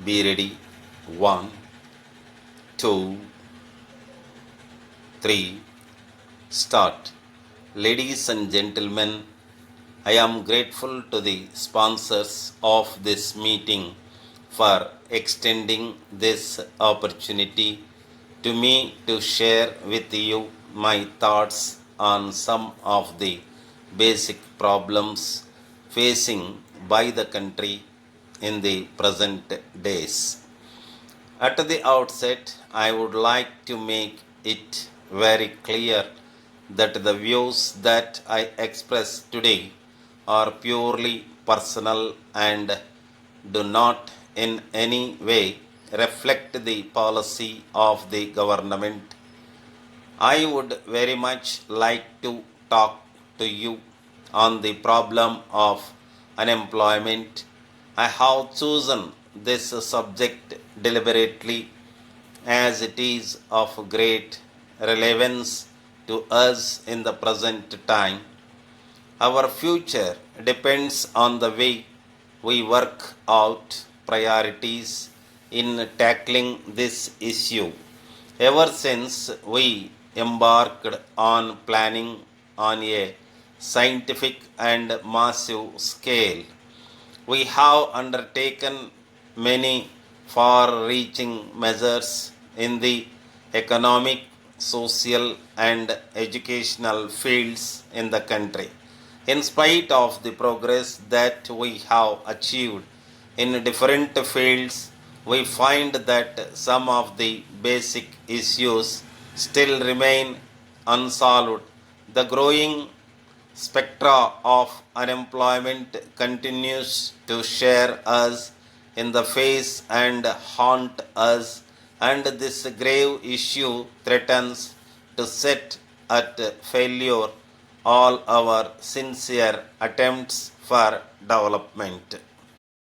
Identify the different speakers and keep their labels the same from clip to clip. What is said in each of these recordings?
Speaker 1: Be ready. 1, 2, 3. Start. Ladies and gentlemen, I am grateful to the sponsors of this meeting for extending this opportunity to me to share with you my thoughts on some of the basic problems facing by the country in the present days. At the outset, I would like to make it very clear that the views that I express today are purely personal and do not in any way reflect the policy of the government. I would very much like to talk to you on the problem of unemployment. I have chosen this subject deliberately as it is of great relevance to us in the present time. Our future depends on the way we work out priorities in tackling this issue. Ever since we embarked on planning on a scientific and massive scale, we have undertaken many far reaching measures in the economic, social, and educational fields in the country. In spite of the progress that we have achieved in different fields, we find that some of the basic issues still remain unsolved. The growing spectra of unemployment continues to share us in the face and haunt us, and this grave issue threatens to set at failure all our sincere attempts for development.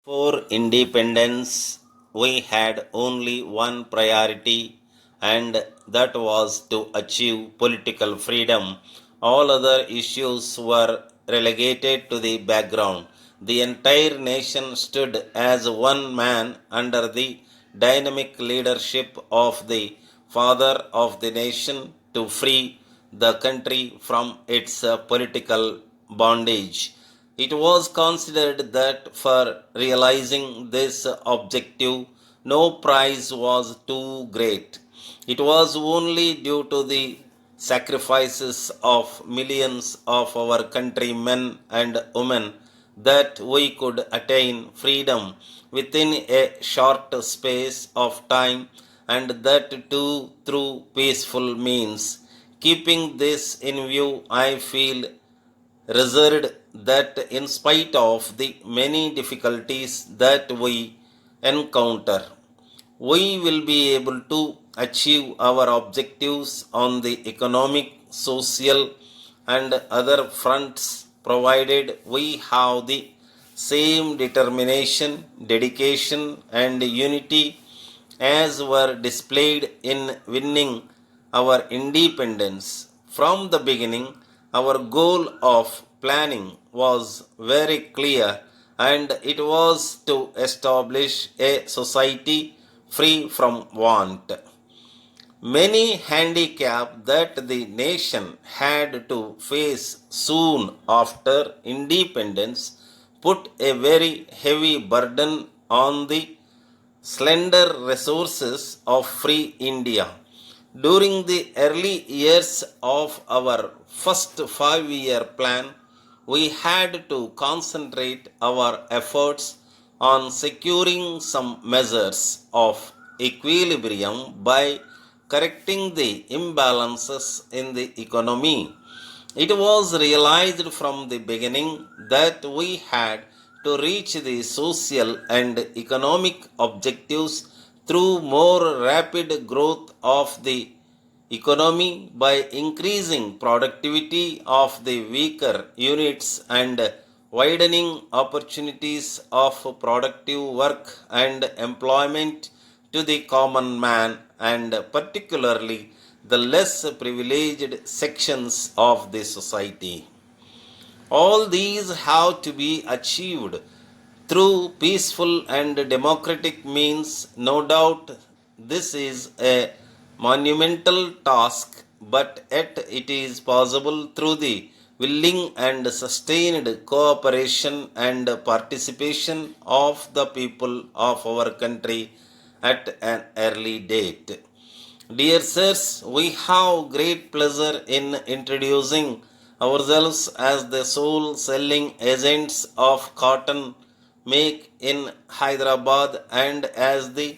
Speaker 1: For independence, we had only one priority, and that was to achieve political freedom. All other issues were relegated to the background. The entire nation stood as one man under the dynamic leadership of the father of the nation to free the country from its political bondage. It was considered that for realizing this objective, no price was too great. It was only due to the sacrifices of millions of our countrymen and women that we could attain freedom within a short space of time, and that too through peaceful means. Keeping this in view, I feel reserved that in spite of the many difficulties that we encounter, we will be able to achieve our objectives on the economic, social, and other fronts provided we have the same determination, dedication, and unity as were displayed in winning our independence. From the beginning, our goal of planning was very clear, and it was to establish a society free from want. Many handicaps that the nation had to face soon after independence put a very heavy burden on the slender resources of free India. During the early years of our first 5-year plan, we had to concentrate our efforts on securing some measures of equilibrium by correcting the imbalances in the economy. It was realized from the beginning that we had to reach the social and economic objectives through more rapid growth of the economy by increasing productivity of the weaker units and widening opportunities of productive work and employment to the common man, and particularly the less privileged sections of the society. All these have to be achieved through peaceful and democratic means. No doubt this is a monumental task, but yet it is possible through the willing and sustained cooperation and participation of the people of our country at an early date. Dear sirs, we have great pleasure in introducing ourselves as the sole selling agents of cotton make in Hyderabad and as the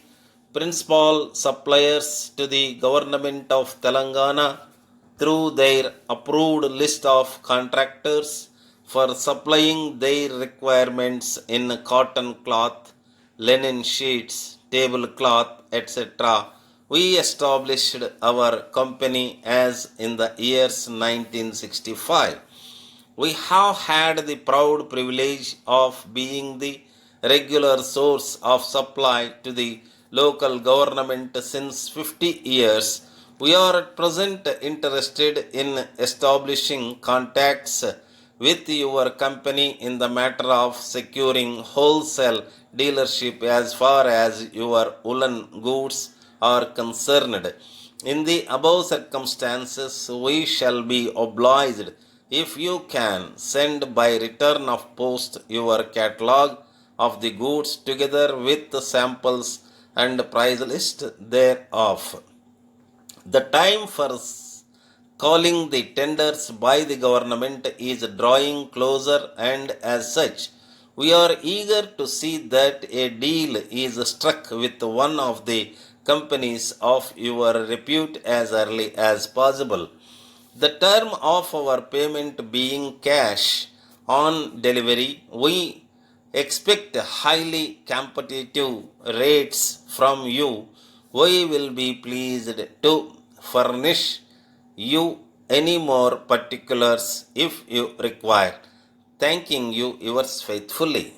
Speaker 1: principal suppliers to the government of Telangana through their approved list of contractors for supplying their requirements in cotton cloth, linen sheets, tablecloth, etc. We established our company as in the years 1965. We have had the proud privilege of being the regular source of supply to the local government since 50 years. We are at present interested in establishing contacts with your company in the matter of securing wholesale dealership as far as your woolen goods are concerned. In the above circumstances, we shall be obliged if you can send by return of post your catalogue of the goods together with the samples and price list thereof. The time for calling the tenders by the government is drawing closer, and as such, we are eager to see that a deal is struck with one of the companies of your repute as early as possible. The term of our payment being cash on delivery, we expect highly competitive rates from you. We will be pleased to furnish you any more particulars if you require. Thanking you, yours faithfully.